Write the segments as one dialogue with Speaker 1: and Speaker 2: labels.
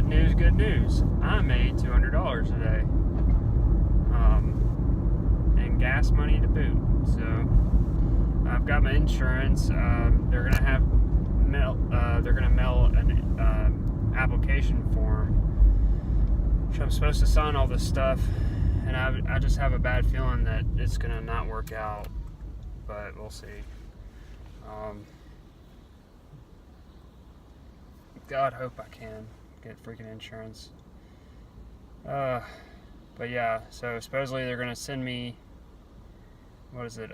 Speaker 1: good news. I made $200 today. And gas money to boot. So I've got my insurance. They're gonna mail an application form, which I'm supposed to sign all this stuff. And I just have a bad feeling that it's gonna not work out, but we'll see. God, hope I can get freaking insurance. But yeah, so supposedly they're gonna send me, what is it,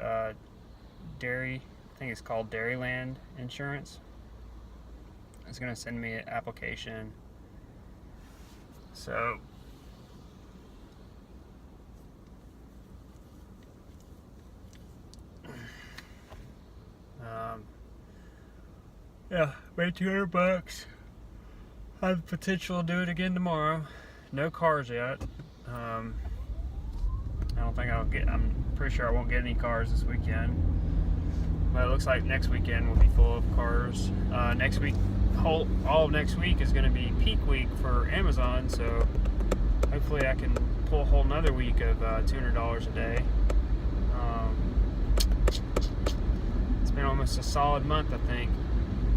Speaker 1: Dairy, I think it's called Dairyland Insurance. It's gonna send me an application. So yeah, made $200. I have the potential to do it again tomorrow. No cars yet. I don't think I'm pretty sure I won't get any cars this weekend. But it looks like next weekend will be full of cars. Next week, all of next week is going to be peak week for Amazon, so hopefully I can pull a whole nother week of $200 a day. It's been almost a solid month, I think,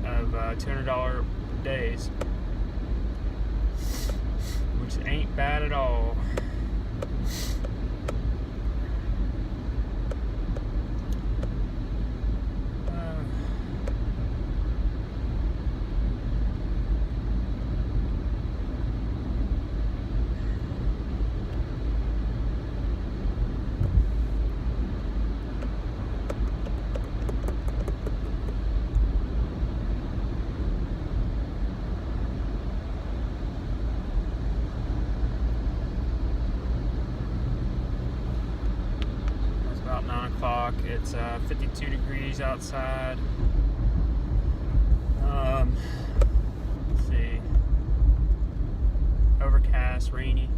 Speaker 1: of $200 days, which ain't bad at all. About 9 o'clock. It's 52 degrees outside. Let's see. Overcast, rainy.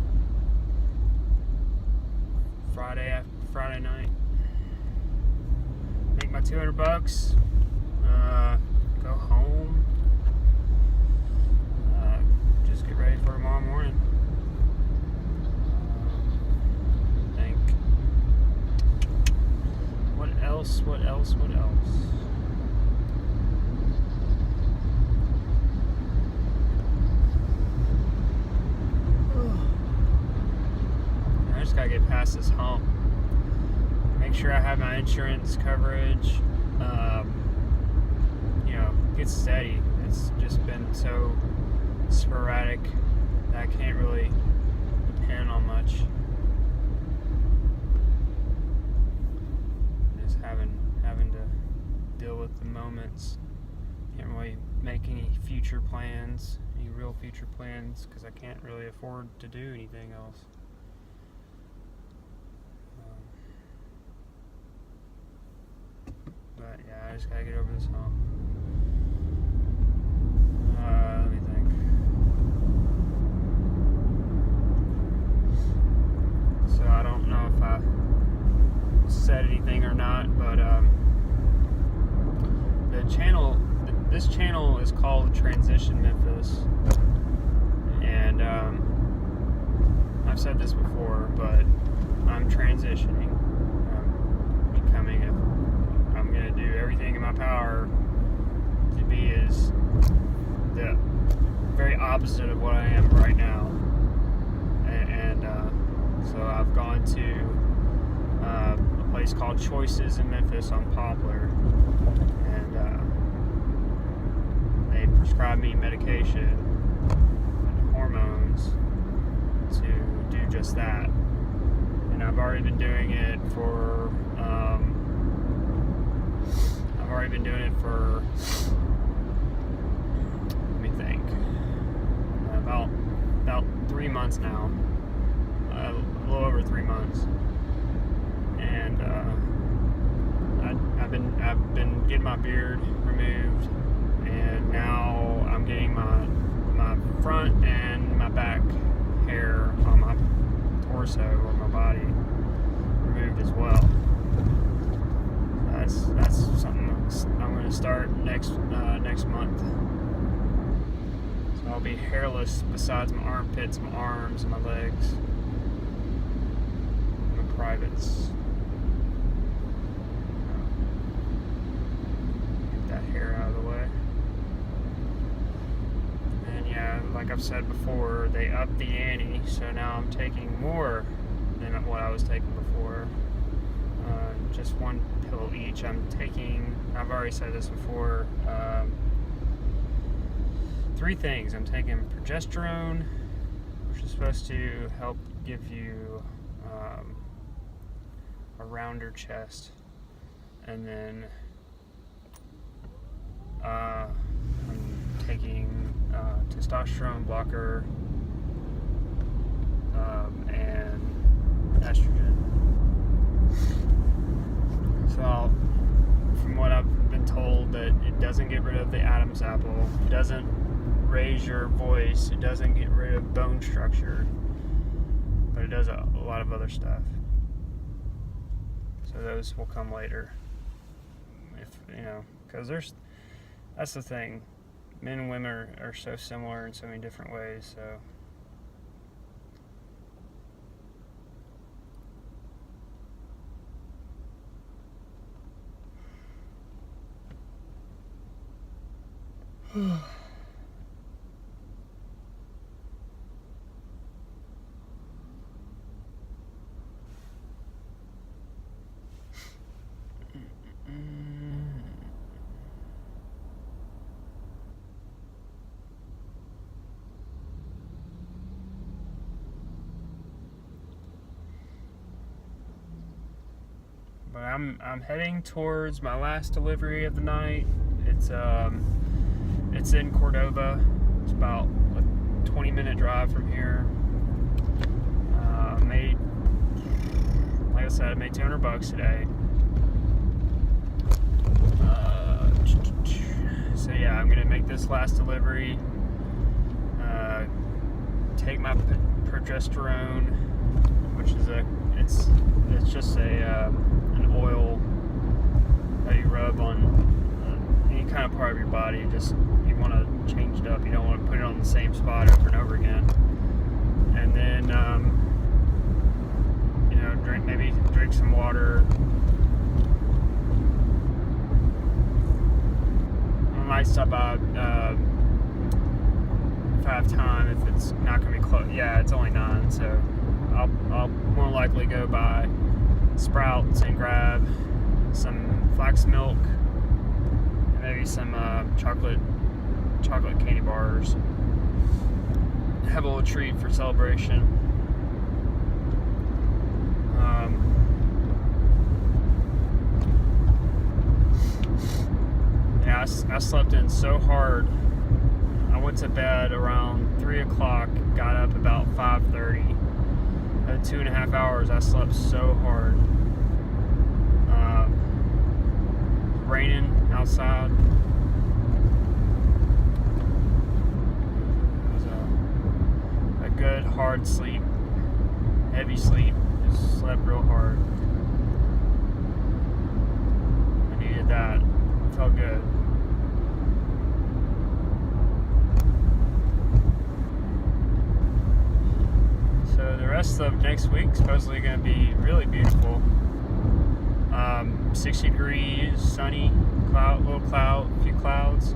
Speaker 1: Friday night. Make my $200. Go home. Just get ready for tomorrow morning. What else? I just gotta get past this hump. Make sure I have my insurance coverage. Get steady. It's just been so sporadic that I can't really depend on much. Having to deal with the moments. Can't really make any future plans, any real future plans, because I can't really afford to do anything else. But yeah, I just gotta get over this hump. Let me think. So I don't know if I said anything or not, but this channel is called Transition Memphis, and I've said this before, but I'm transitioning. I'm gonna do everything in my power to be as the very opposite of what I am right now, and so I've gone to a place called Choices in Memphis on Poplar, and they prescribed me medication and hormones to do just that. And I've already been doing it for let me think, about 3 months now, a little over 3 months. And I've been getting my beard removed, and now I'm getting my front and my back hair on my torso or my body removed as well. That's something I'm going to start next month. So I'll be hairless besides my armpits, my arms, and my legs, my privates. Get that hair out of the way. And yeah, like I've said before, they upped the ante, so now I'm taking more than what I was taking before. Just one pill each. I've already said this before, 3 things. I'm taking progesterone, which is supposed to help give you a rounder chest, and then I'm taking testosterone blocker and estrogen. So, from what I've been told, that it doesn't get rid of the Adam's apple, it doesn't raise your voice, it doesn't get rid of bone structure, but it does a lot of other stuff. So those will come later, because that's the thing. Men and women are so similar in so many different ways. So. But I'm heading towards my last delivery of the night. It's in Cordova. It's about a 20-minute drive from here. Like I said, I made $200 today. So yeah, I'm gonna make this last delivery. Take my progesterone, which is it's just an oil that you rub on any kind of part of your body. You want to change it up. You don't want to put it on the same spot over and over again. And then drink some water. I might stop by if I have time. If it's not going to be close, yeah, it's only 9, so I'll more likely go by Sprouts and grab some flax milk and maybe some chocolate candy bars. Have a little treat for celebration. Yeah, I slept in so hard. I went to bed around 3 o'clock, got up about 5:30. 2.5 hours. I slept so hard. Raining outside. It was a good hard sleep, heavy sleep. Just slept real hard. I needed that. It felt good. So the rest of next week is supposedly going to be really beautiful. 60 degrees, sunny, little cloud, a few clouds.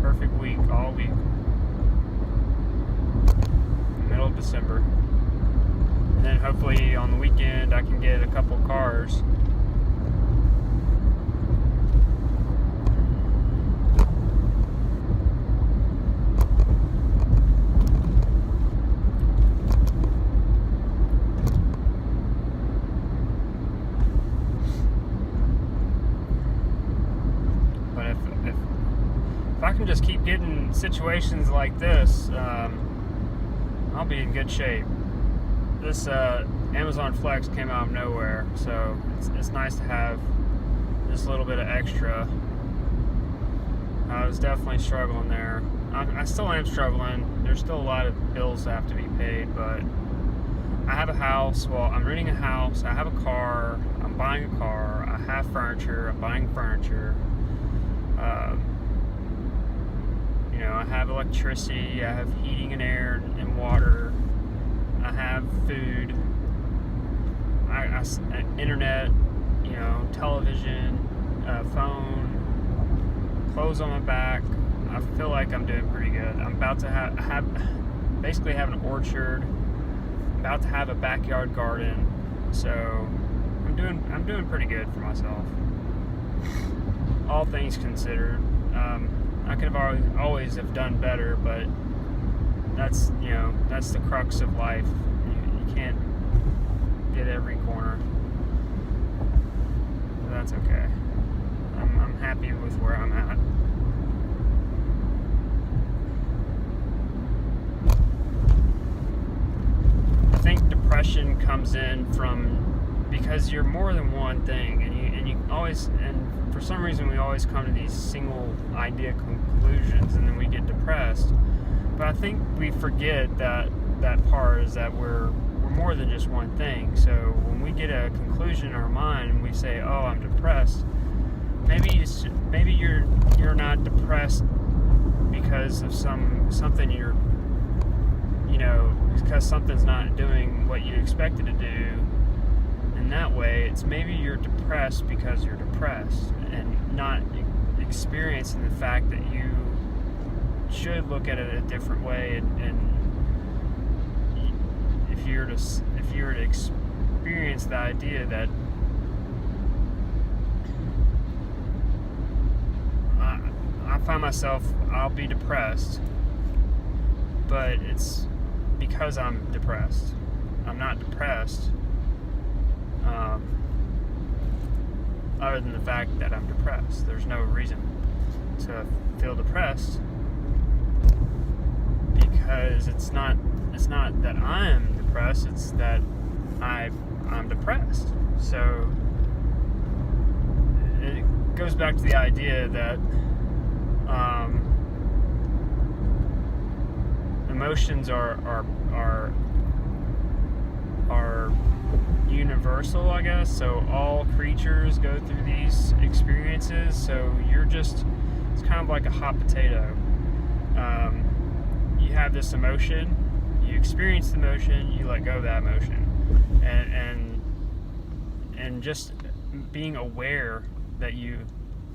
Speaker 1: Perfect week, all week. Middle of December. And then hopefully on the weekend I can get a couple cars. If I can just keep getting situations like this, I'll be in good shape. This Amazon Flex came out of nowhere, so it's nice to have just a little bit of extra. I was definitely struggling there. I still am struggling. There's still a lot of bills that have to be paid, but I have a house. Well, I'm renting a house. I have a car. I'm buying a car. I have furniture. I'm buying furniture. You know, I have electricity, I have heating and air and water, I have food, I internet, you know, television, phone, clothes on my back. I feel like I'm doing pretty good. I'm about to basically have an orchard, about to have a backyard garden, so I'm doing pretty good for myself. All things considered. I could have always have done better, but that's the crux of life. You can't get every corner. But that's okay. I'm happy with where I'm at. I think depression comes in because you're more than one thing, and you always, and for some reason we always come to these single idea conclusions, and then we get depressed. But I think we forget that part is that we're more than just one thing. So when we get a conclusion in our mind and we say, "Oh, I'm depressed," maybe you're not depressed because of something because something's not doing what you expected to do. In that way, it's maybe you're depressed because you're depressed and not experiencing the fact that you should look at it a different way. And if you were to experience the idea that I find myself, I'll be depressed, but it's because I'm depressed. I'm not depressed other than the fact that I'm depressed. There's no reason to feel depressed, because it's not that I'm depressed, it's that I'm depressed. So it goes back to the idea that emotions are universal, I guess. So all creatures go through these experiences. So it's kind of like a hot potato. You have this emotion, you experience the emotion, you let go of that emotion, and just being aware that you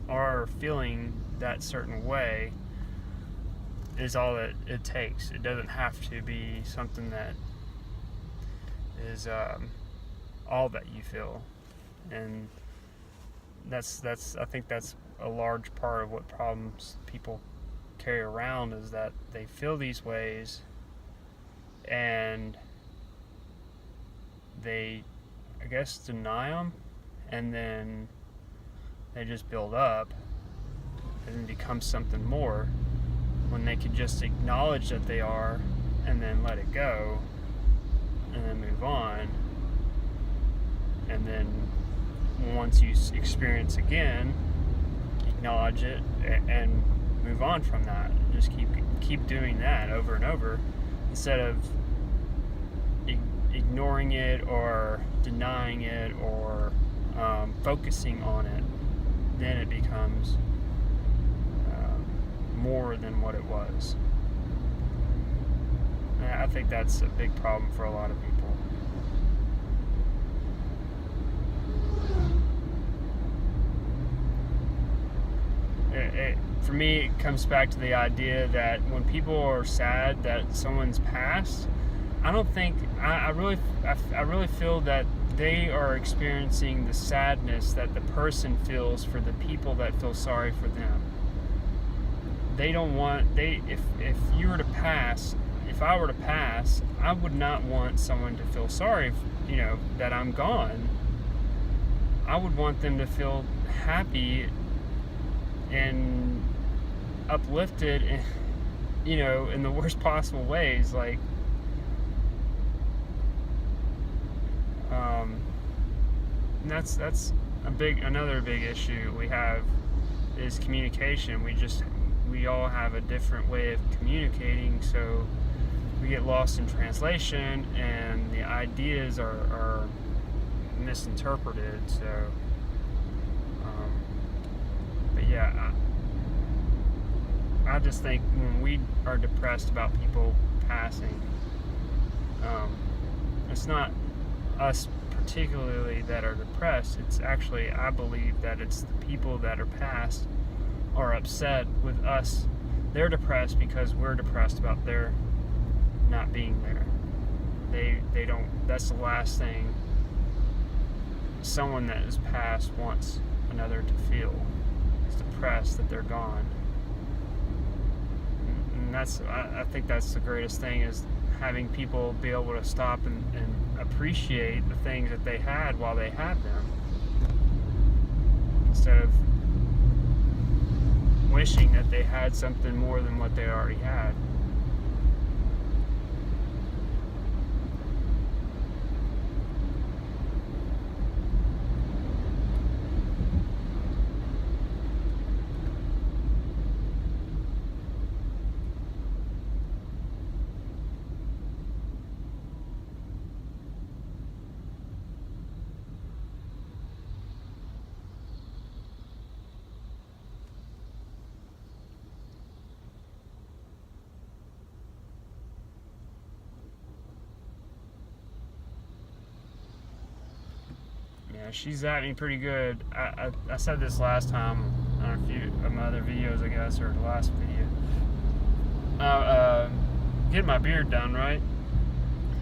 Speaker 1: are feeling that certain way is all that it takes. It doesn't have to be something that is all that you feel, and that's I think that's a large part of what problems people carry around, is that they feel these ways and they, I guess, deny them, and then they just build up and then become something more, when they could just acknowledge that they are and then let it go and then move on. And then once you experience again, acknowledge it and move on from that. Just keep doing that over and over, instead of ignoring it or denying it or focusing on it. Then it becomes more than what it was. And I think that's a big problem for a lot of people. For me, it comes back to the idea that when people are sad that someone's passed, I really feel that they are experiencing the sadness that the person feels for the people that feel sorry for them. They don't want, if you were to pass, if I were to pass, I would not want someone to feel sorry, that I'm gone. I would want them to feel happy and uplifted, in the worst possible ways. Like, and that's another big issue we have is communication. We all have a different way of communicating, so we get lost in translation, and the ideas are misinterpreted. So, but yeah, I just think when we are depressed about people passing, it's not us particularly that are depressed. It's actually, I believe that it's the people that are passed are upset with us. They're depressed because we're depressed about their not being there. They don't, that's the last thing someone that is passed wants another to feel, is depressed that they're gone. And that's, I think that's the greatest thing, is having people be able to stop and appreciate the things that they had while they had them, instead of wishing that they had something more than what they already had. Yeah, she's at me pretty good. I said this last time on a few of my other videos, I guess, or the last video. Getting my beard done, right?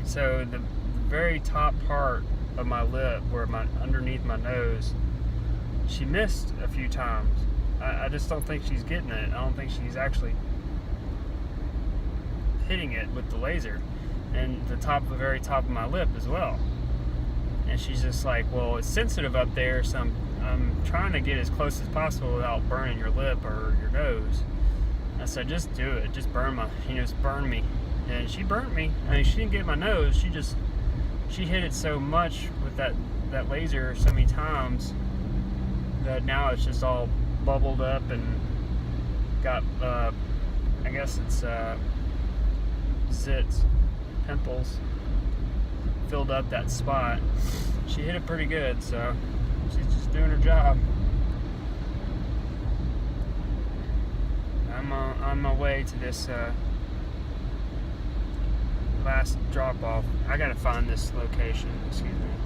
Speaker 1: So the very top part of my lip, where underneath my nose, she missed a few times. I just don't think she's getting it. I don't think she's actually hitting it with the laser, and the very top of my lip as well. And she's just like, well, it's sensitive up there, so I'm trying to get as close as possible without burning your lip or your nose. I said, just do it, just burn me. And she burnt me. I mean, she didn't get my nose, she hit it so much with that laser so many times that now it's just all bubbled up and got, I guess it's zits, pimples, filled up that spot. She hit it pretty good, so she's just doing her job. I'm on my way to this last drop off. I gotta find this location. Excuse me.